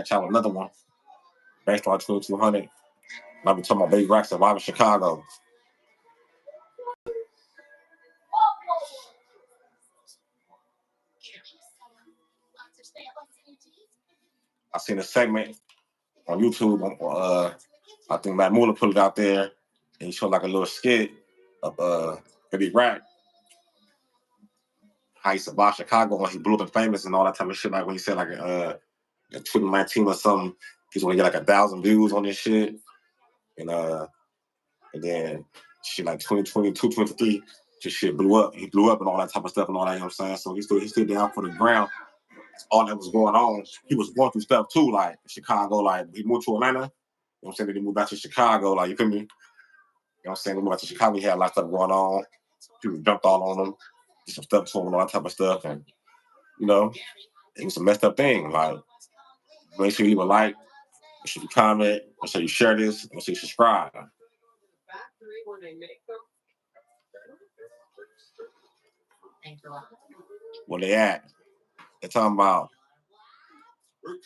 Catch out another one. Backstar 2200. I'll be talking about Baby Rack surviving Chicago. I seen a segment on YouTube. I think Matt Muller put it out there, and he showed like a little skit of Baby Rack, how he survived Chicago when he blew up and famous and all that type of shit. Like when he said like in 2019 or something, he's gonna get like 1,000 views on this shit, and then shit like 2022, 23, just shit blew up. He blew up and all that type of stuff and all that. You know what I'm saying? So he stood down for the ground. All that was going on. He was going through stuff too, like Chicago. Like he moved to Atlanta. You know what I'm saying? Then he moved back to Chicago. Like you feel me? You know what I'm saying? He moved back to Chicago. He had a lot of stuff going on. People jumped all on him, did some stuff to him and all that type of stuff. And you know, it was a messed up thing. Like make sure you leave a like, make sure you comment, make sure you share this, make sure you subscribe. Where they at? They're talking about. You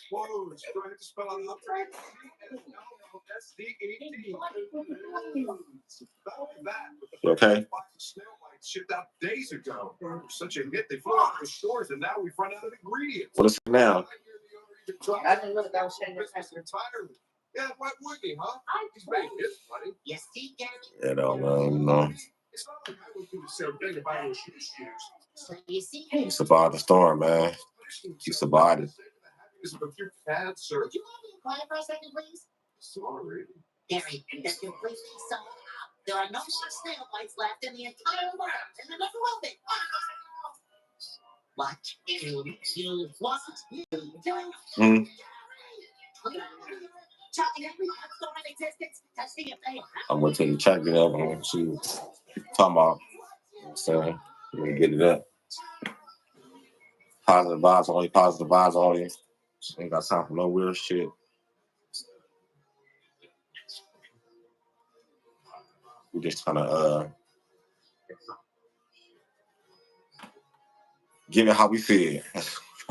okay? Shipped out days ago. Such a hit. They flew out the stores, and now we've run out of ingredients. What is it now? I didn't look. I was saying this entirely. Yeah, why would he, huh? He's made his money. Yes, he can. I don't know. It's not like I would do the same thing if I was shoes. So you see, he survived the storm, man. He survived it. Would you want me to quiet for a second, please? Sorry. Gary, they're completely sold out. There are no more snail bites left in the entire world, and there never will be. What do you want? You do. I'm gonna take the chat it up. I'm gonna see what you're talking about. You know what I'm saying? We're gonna get it up. Positive vibes only, positive vibes only. Ain't got time for no weird shit. We just trying to give it how we see it.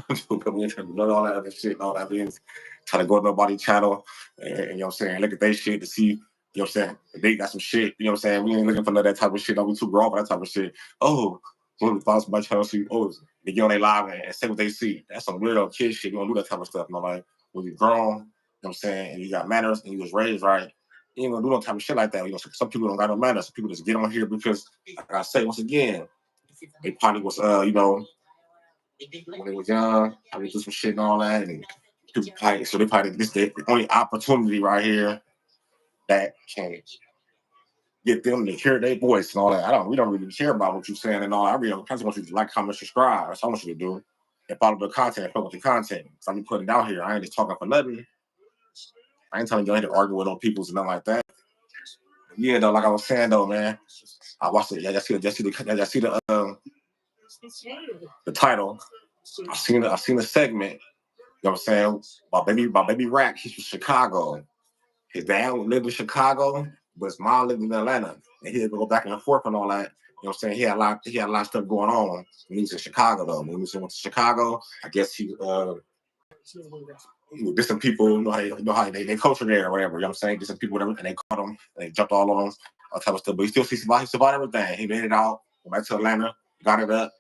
We ain't trying to know all that other shit and all that things. Trying to go to nobody's channel and you know what I'm saying, look at their shit to see, you know what I'm saying, if they got some shit, you know what I'm saying. We ain't looking for none of that type of shit. Don't be too grown for that type of shit. Oh, one of the thoughts of my channel see, they get on their live and say what they see. That's some weirdo kid shit. You don't do that type of stuff. You know, like when you're grown, you know what I'm saying, and you got manners and you was raised right, you ain't gonna do no type of shit like that. You know, some people don't got no manners. Some people just get on here because, like I say once again, they probably was when they was young, I would do some shit and all that, and people probably, so they probably this the only opportunity right here that can get them to hear their voice and all that. We don't really care about what you're saying and all. I just want you to like, comment, subscribe. That's all I want you to do, and follow the content, follow the content. So I'm putting it out here. I ain't just talking for nothing. I ain't telling you to argue with no peoples and nothing like that. Yeah, though, like I was saying though, man. I watched it. Yeah, see the title. I seen a segment. You know what I'm saying? My baby Rack, he's from Chicago. His dad lived in Chicago, but his mom lived in Atlanta. And he had to go back and forth and all that. You know what I'm saying? He had a lot of stuff going on when he was in Chicago though. When he went to Chicago, I guess he with different people, you know how they culture there or whatever, you know what I'm saying? Different people, whatever, and they caught him, and they jumped all on him, all type of stuff. But he survived everything. He made it out, went back to Atlanta, got it up.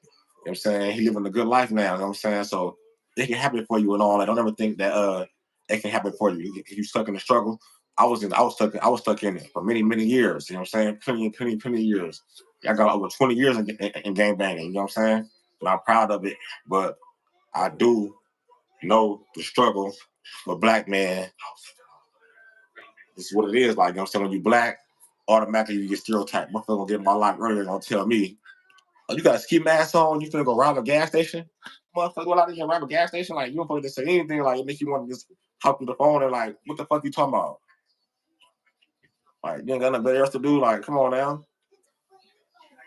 You know what I'm saying? He living a good life now, you know what I'm saying? So it can happen for you and all that. Don't ever think that it can happen for you. If you stuck in the struggle. I was stuck in it for many years. You know what I'm saying? Plenty years. I got over 20 years in game banging. You know what I'm saying? And I'm proud of it. But I do know the struggle for black man. This is what it is. Like, you know what I'm saying? When you black, automatically you get stereotyped. Motherfucker gonna get in my life earlier gonna tell me, oh, you got a ski mask on, you finna go rob a gas station? Motherfucker, go out there and rob a gas station? Like, you don't supposed to say anything, like, it make you want to just hop through the phone and, like, what the fuck you talking about? Like, you ain't got nothing else to do. Like, come on now.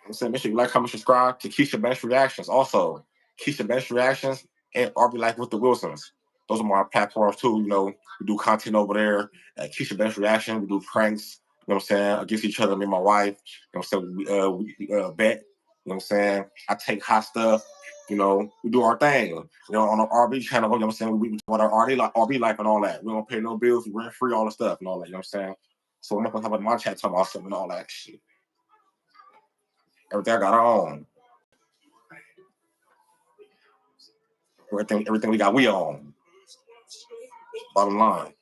I'm saying, make sure you like, comment, subscribe to Keisha Bench Reactions. Also, Keisha Bench Reactions and RB Life with the Wilsons. Those are my platforms too. You know, we do content over there at Keisha Bench Reaction. We do pranks, you know what I'm saying, against each other, me and my wife. You know what I'm saying? We bet. You know what I'm saying? I take hot stuff. You know, we do our thing. You know, on our RB channel, you know what I'm saying? We want our RB life and all that. We don't pay no bills. We rent free, all the stuff and all that. You know what I'm saying? So I'm not gonna have my chat talking about stuff and all that shit. Everything I got our own. Everything we got, we own. Bottom line.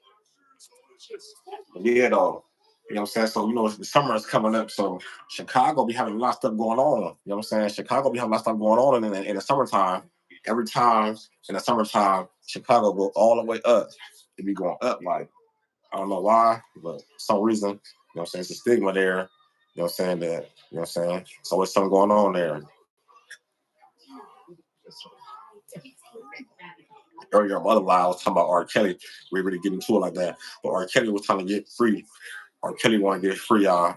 But yeah, though. You know what I'm saying? So, you know, the summer is coming up. So, Chicago be having a lot of stuff going on. You know what I'm saying? Chicago be having a lot of stuff going on in the summertime. Every time in the summertime, Chicago go all the way up. It be going up like, I don't know why, but for some reason, you know what I'm saying? It's a stigma there. You know what I'm saying? That, you know what I'm saying? So, there's something going on there. Earlier, my other line, I was talking about R. Kelly. We really get into it like that. But R. Kelly was trying to get free. R. Kelly want to get free, y'all.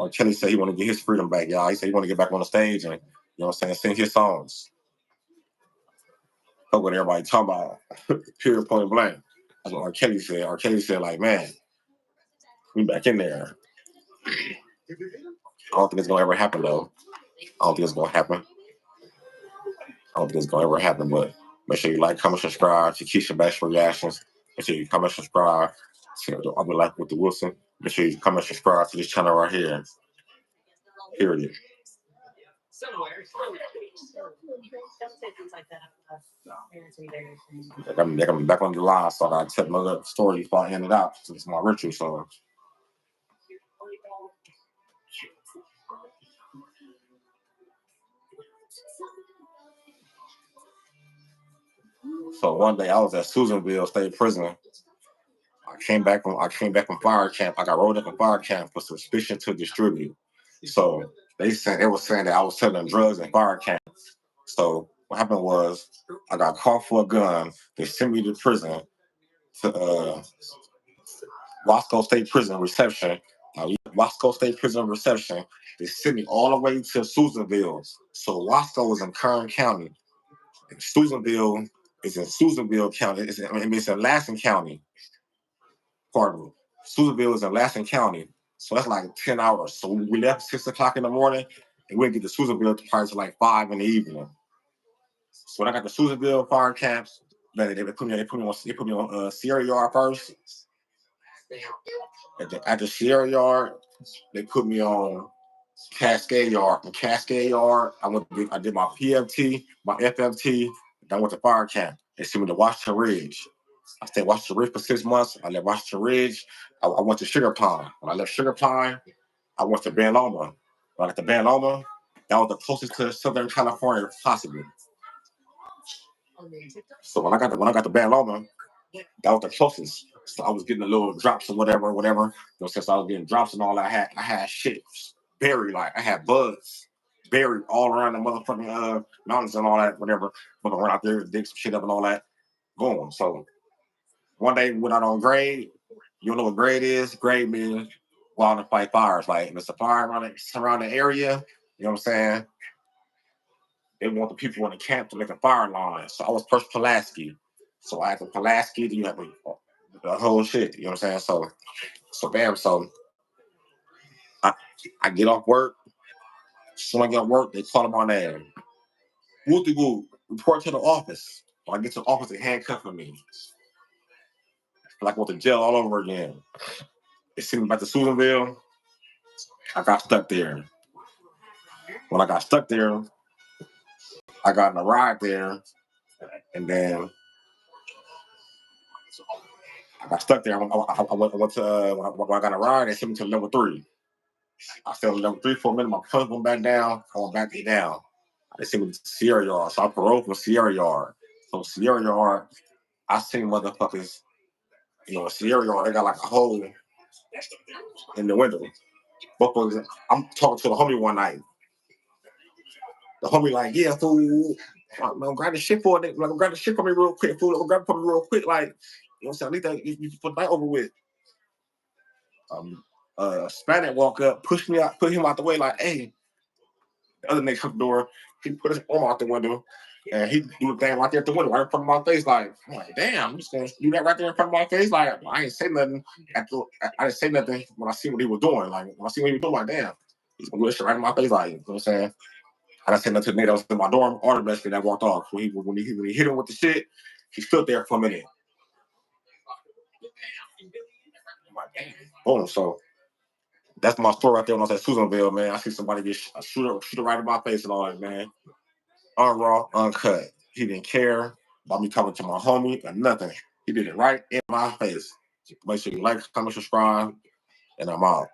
R. Kelly said he want to get his freedom back, y'all. He said he want to get back on the stage and, you know what I'm saying, sing his songs. That's what everybody talking about. Period, point blank. That's what R. Kelly said. R. Kelly said, like, man, we back in there. I don't think it's going to ever happen, though. I don't think it's going to happen. But make sure you like, comment, subscribe to Keisha Bashford Reactions. Make sure you comment, subscribe to I'll Be Like with the Wilson. Make sure you comment, subscribe to this channel right here. Period. They're coming back on the line, so I gotta tell another story before I end it out. It's my ritual, so. So one day I was at Susanville State Prison. I came back from fire camp. I got rolled up in fire camp for suspicion to distribute. So they were saying that I was selling drugs in fire camp. So what happened was I got caught for a gun. They sent me to prison to Wasco State Prison reception. Wasco State Prison reception. They sent me all the way to Susanville. So Wasco is in Kern County. And Susanville is in Susanville County. It's in Lassen County. Pardon me. Susanville is in Lassen County. So that's like 10 hours. So we left 6 o'clock in the morning and we didn't get to Susanville probably to like 5 in the evening. So when I got to Susanville fire camps, they put me on Sierra Yard first. At the Sierra Yard, they put me on Cascade Yard. From Cascade Yard, I did my PFT, my FFT, then I went to fire camp. They sent me to Washington Ridge. I stayed at Washington Ridge for 6 months. I left Washington Ridge. I went to Sugar Pine. When I left Sugar Pine, I went to Ben Loma. When I got to Ben Loma, that was the closest to Southern California possible. So when I got to Ben Loma, that was the closest. So I was getting the little drops or whatever. You know, since I was getting drops and all that, I had shit buried. Like I had buds buried all around the motherfucking mountains and all that, whatever. But I went out there, dig some shit up and all that. Boom. So one day we went out on grade. You know what grade is? Grade means go out and fight fires. Like if it's a fire around the area, you know what I'm saying? They want the people in the camp to make a fire line. So I was first Pulaski. So I had the Pulaski, then you have the whole shit. You know what I'm saying? So bam, so I get off work. As soon as I get off work, they call my name. Wooty woo, report to the office. When I get to the office, they handcuffing me. Like I went to jail all over again. They sent me back to Susanville. I got stuck there. When I got stuck there, I got in a ride there, and then I got stuck there. I went to when I got a ride, they sent me to level 3. I stayed on level 3 for a minute. My punch went back down. I went back down. They sent me to Sierra Yard, so I paroled from Sierra Yard. So Sierra Yard, I seen motherfuckers. You know, Sierra Yard, they got like a hole in the window. I'm talking to the homie one night. The homie like, yeah, fool. I'm grab the shit for it. Like, grab the shit for me real quick, fool. Grab it for me real quick. Like, you know what I'm saying? I need that. You put the night over with. Spanish walk up, push me out, put him out the way. Like, hey. The other nigga come the door. He put his arm out the window, and he do the thing right there at the window, right in front of my face. Like, I'm like, damn, I'm just gonna do that right there in front of my face. Like, I ain't say nothing. I didn't say nothing when I see what he was doing. Like, when I see what he was doing, like, damn, he's gonna do this shit right in my face. Like, you know what I'm saying? I said nothing to the nigga that was in my dorm or the best friend that walked off. When he hit him with the shit, he stood there for a minute. Boom. So that's my story right there when I was at Susanville, man. I see somebody get shoot right in my face and all that, man. Raw, uncut. He didn't care about me talking to my homie or nothing. He did it right in my face. Make sure you like, comment, subscribe, and I'm out.